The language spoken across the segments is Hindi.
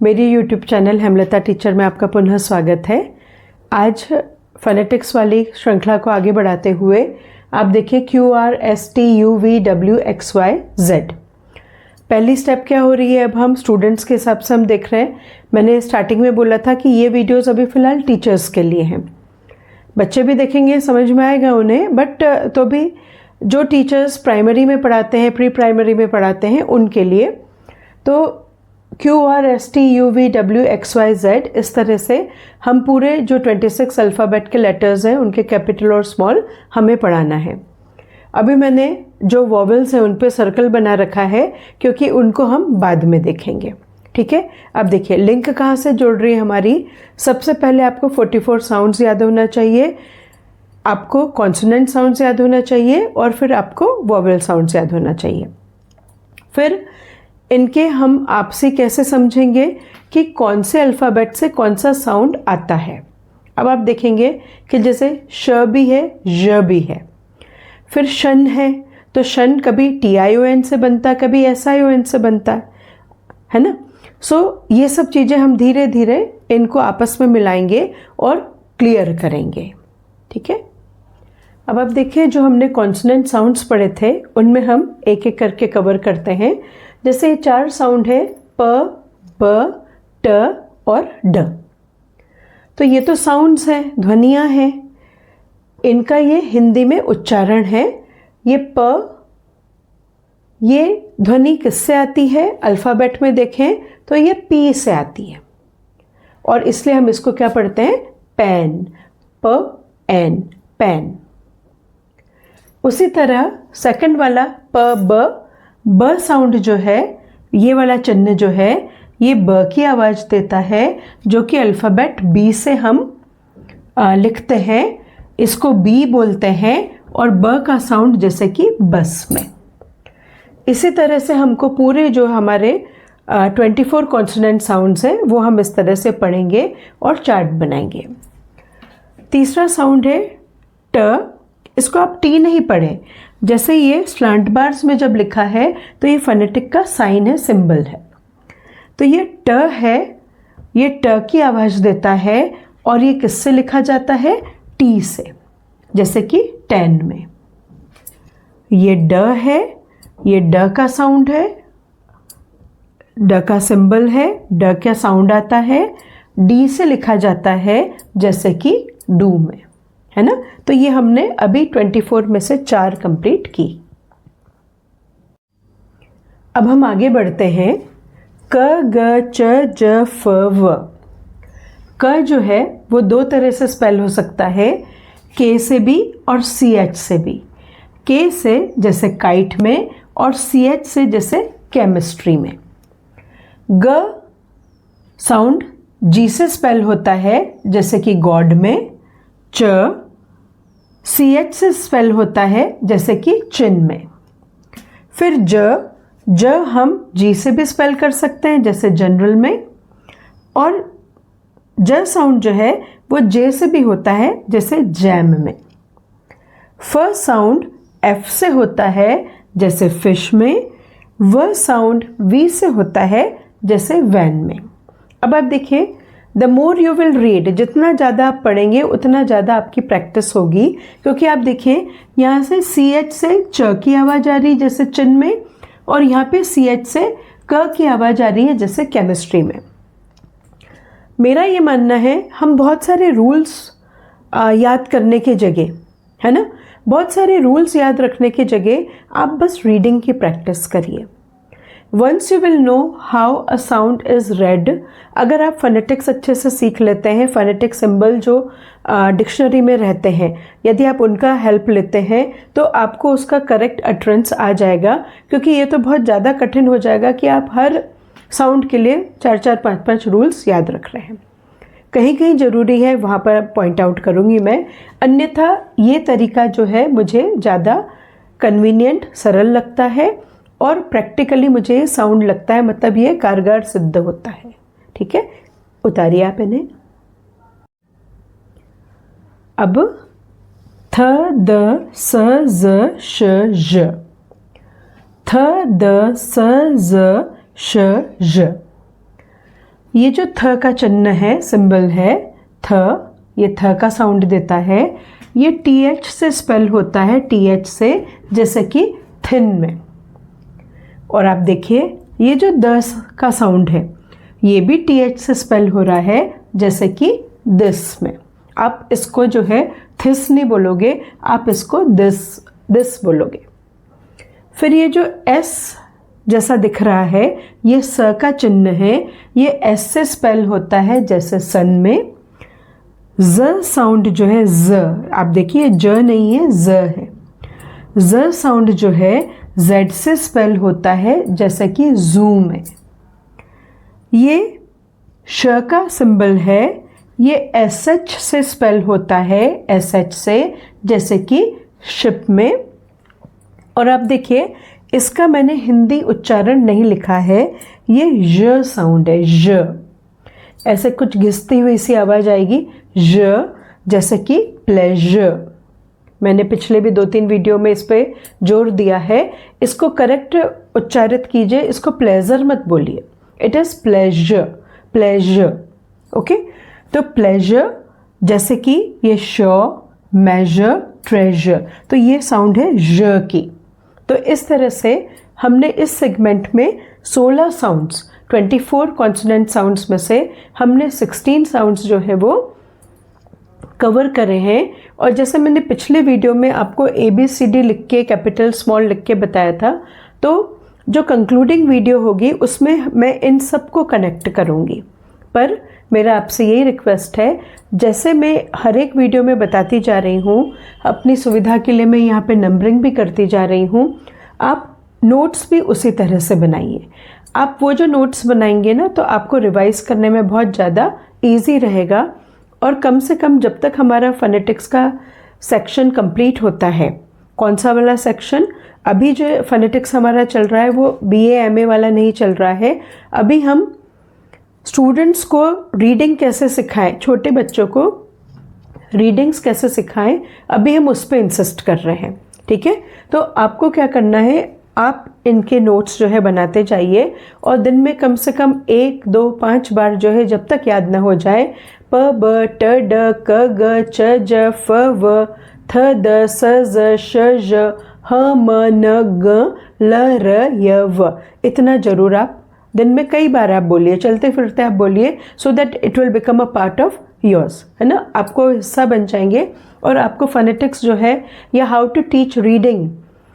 मेरी YouTube चैनल हेमलता टीचर में आपका पुनः स्वागत है। आज फोनेटिक्स वाली श्रृंखला को आगे बढ़ाते हुए आप देखिए QRSTUVWXYZ। पहली स्टेप क्या हो रही है, अब हम स्टूडेंट्स के हिसाब से हम देख रहे हैं। मैंने स्टार्टिंग में बोला था कि ये वीडियोस अभी फ़िलहाल टीचर्स के लिए हैं, बच्चे भी देखेंगे समझ में आएगा उन्हें, बट तो भी जो टीचर्स प्राइमरी में पढ़ाते हैं, प्री प्राइमरी में पढ़ाते हैं, उनके लिए तो QRSTUVWXYZ इस तरह से हम पूरे जो 26 अल्फ़ाबेट के लेटर्स हैं उनके कैपिटल और स्मॉल हमें पढ़ाना है। अभी मैंने जो वॉवेल्स हैं उन पे सर्कल बना रखा है क्योंकि उनको हम बाद में देखेंगे। ठीक है, अब देखिए लिंक कहाँ से जुड़ रही है हमारी। सबसे पहले आपको 44 साउंड्स याद होना चाहिए, आपको कॉन्सोनेंट साउंड्स याद होना चाहिए और फिर आपको वॉवेल साउंड्स याद होना चाहिए। फिर इनके हम आपसे कैसे समझेंगे कि कौन से अल्फ़ाबेट से कौन सा साउंड आता है। अब आप देखेंगे कि जैसे श भी है, ज भी है, फिर शन है, तो शन कभी TION से बनता, कभी SION से बनता है ना। सो ये सब चीज़ें हम धीरे धीरे इनको आपस में मिलाएंगे और क्लियर करेंगे। ठीक है, अब आप देखिए जो हमने कॉन्सोनेंट साउंड्स पढ़े थे उनमें हम एक एक करके कवर करते हैं। जैसे ये 4 साउंड है प, ब, ट और ड। तो ये तो साउंड्स हैं, ध्वनियाँ हैं, इनका ये हिंदी में उच्चारण है। ये प, ये ध्वनि किससे आती है, अल्फ़ाबेट में देखें तो ये P से आती है और इसलिए हम इसको क्या पढ़ते हैं, पैन, प एन, पैन। उसी तरह सेकंड वाला प, ब साउंड जो है, ये वाला चिन्ह जो है ये ब की आवाज़ देता है, जो कि अल्फ़ाबेट B से हम लिखते हैं, इसको B बोलते हैं और ब का साउंड जैसे कि बस में। इसी तरह से हमको पूरे जो हमारे 24 कॉन्सोनेंट साउंड्स हैं वो हम इस तरह से पढ़ेंगे और चार्ट बनाएंगे। तीसरा साउंड है ट। इसको आप टी नहीं पढ़ें, जैसे ये स्लैंट बार्स में जब लिखा है तो ये फोनेटिक का साइन है, सिंबल है। तो ये ट है, ये ट की आवाज़ देता है और ये किससे लिखा जाता है, टी से, जैसे कि 10 में। ये ड है, ये ड का साउंड है, ड का सिंबल है, ड का साउंड आता है, डी से लिखा जाता है जैसे कि डू में, है ना। तो ये हमने अभी 24 में से 4 कंप्लीट की। अब हम आगे बढ़ते हैं। क, ग, च, ज, फ, व। क जो है वो 2 तरह से स्पेल हो सकता है, K से भी और CH से भी। K से जैसे काइट में और CH से जैसे केमिस्ट्री में। ग साउंड G से स्पेल होता है जैसे कि गॉड में। च CH से स्पेल होता है जैसे कि चिन में। फिर ज हम G से भी स्पेल कर सकते हैं जैसे जनरल में, और ज साउंड जो है वो J से भी होता है जैसे जैम में। फ साउंड F से होता है जैसे फिश में। व साउंड V से होता है जैसे वैन में। अब आप देखिए, the more you will read, जितना ज़्यादा आप पढ़ेंगे उतना ज़्यादा आपकी प्रैक्टिस होगी, क्योंकि आप देखिए यहाँ से CH से च की आवाज़ आ रही है जैसे चिन में, और यहाँ पे CH से क की आवाज़ आ रही है जैसे केमिस्ट्री में। मेरा ये मानना है हम बहुत सारे रूल्स याद करने के जगह, है ना, बहुत सारे रूल्स याद रखने के जगह आप बस रीडिंग की प्रैक्टिस करिए। Once you will know how a sound is read, अगर आप फोनेटिक्स अच्छे से सीख लेते हैं, फोनेटिक सिंबल जो डिक्शनरी में रहते हैं, यदि आप उनका हेल्प लेते हैं तो आपको उसका करेक्ट अटरेंस आ जाएगा। क्योंकि ये तो बहुत ज़्यादा कठिन हो जाएगा कि आप हर साउंड के लिए 4-4, 5-5 रूल्स याद रख रहे हैं। कहीं कहीं ज़रूरी है, वहाँ पर पॉइंट आउट करूँगी मैं, अन्यथा ये तरीका जो है मुझे ज़्यादा कन्वीनियंट, सरल लगता है और प्रैक्टिकली मुझे ये साउंड लगता है, मतलब ये कारगर सिद्ध होता है। ठीक है, उतारिए आप इन्हें। अब थ, द, स, ज, श, ज। थ, द, स, ज, श, ज। ये जो थ का चिन्ह है, सिंबल है थ, ये थ का साउंड देता है। ये TH से स्पेल होता है, TH से, जैसे कि थिन में। और आप देखिए ये जो द का साउंड है ये भी TH से स्पेल हो रहा है, जैसे कि दिस में। आप इसको जो है थिस नहीं बोलोगे, आप इसको दिस बोलोगे। फिर ये जो S जैसा दिख रहा है, ये स का चिन्ह है, ये S से स्पेल होता है, जैसे सन में। ज साउंड जो है, ज, आप देखिए ज नहीं है, ज है। ज साउंड जो है Z से स्पेल होता है, जैसे कि जूम में। ये श का सिंबल है, ये SH से स्पेल होता है, SH से, जैसे कि शिप में। और आप देखिए इसका मैंने हिंदी उच्चारण नहीं लिखा है, ये ज साउंड है, ज। ऐसे कुछ घिसती हुई सी आवाज़ आएगी, ज, जैसे कि प्लेजर। मैंने पिछले भी 2-3 वीडियो में इस पे जोर दिया है। इसको करेक्ट उच्चारित कीजिए, इसको प्लेजर मत बोलिए, it is pleasure, pleasure. Okay, तो प्लेजर, जैसे कि ये शो, मेजर, ट्रेजर, तो ये साउंड है ज की। तो इस तरह से हमने इस सेगमेंट में 16 साउंड्स, 24 कॉन्सोनेंट साउंड्स में से हमने 16 साउंड्स जो है वो कवर करे हैं। और जैसे मैंने पिछले वीडियो में आपको ABCD लिख के, कैपिटल स्मॉल लिख के बताया था, तो जो कंक्लूडिंग वीडियो होगी उसमें मैं इन सब को कनेक्ट करूँगी। पर मेरा आपसे यही रिक्वेस्ट है, जैसे मैं हर एक वीडियो में बताती जा रही हूँ, अपनी सुविधा के लिए मैं यहाँ पे नंबरिंग भी करती जा रही हूँ, आप नोट्स भी उसी तरह से बनाइए। आप वो जो नोट्स बनाएंगे ना, तो आपको रिवाइज करने में बहुत ज़्यादा ईजी रहेगा। और कम से कम जब तक हमारा फोनेटिक्स का सेक्शन कंप्लीट होता है, कौन सा वाला सेक्शन, अभी जो फोनेटिक्स हमारा चल रहा है वो BA MA वाला नहीं चल रहा है। अभी हम स्टूडेंट्स को रीडिंग कैसे सिखाएं, छोटे बच्चों को रीडिंग्स कैसे सिखाएं, अभी हम उस पर इंसिस्ट कर रहे हैं। ठीक है, तो आपको क्या करना है, आप इनके नोट्स जो है बनाते जाइए और दिन में कम से कम 1, 2, 5 बार जो है, जब तक याद ना हो जाए, प ब ट ड क ग च ज फ व थ द स ज श ज ह म न ग ल र य व, इतना जरूर आप दिन में कई बार आप बोलिए, चलते फिरते आप बोलिए, so that it will become a part of yours, है ना, आपको हिस्सा बन जाएंगे। और आपको फोनेटिक्स जो है, या how to teach reading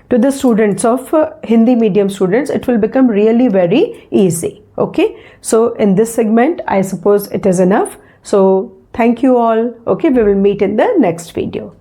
to the students of Hindi medium students, it will become really very easy. Okay, so in this segment I suppose it is enough. So thank you all. Okay, we will meet in the next video.